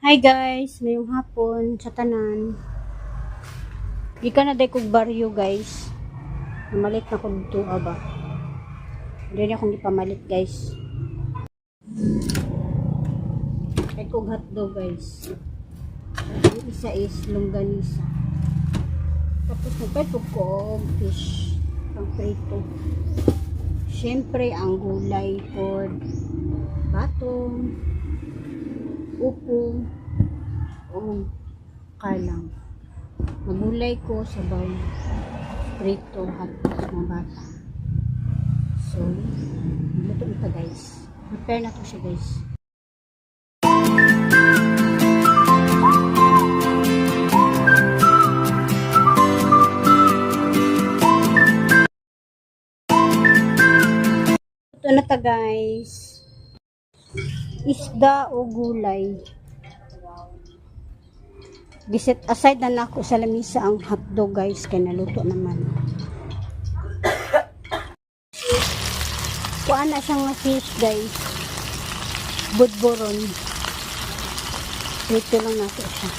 Hi guys, ngayong hapon sa tanan. Gikan na day kog baryo guys. Namalit na ko dito aba. Dili akong ipamalit guys. Kay kog hotdog guys. Yung isa is longganisa. Tapos nagpay ko fish pang prito. Siyempre ang gulay for batong, upo, o kalang. Magulay ko sa baw prito hotdog mga bata. So, luto ito guys. Prepare na to siya guys. Ito na ta guys. Isda o gulay. Giset aside na nako sa lamisa ang hotdog guys kay naluto naman. Kuan na siyang fish guys. Budboron. Ito lang nato siya.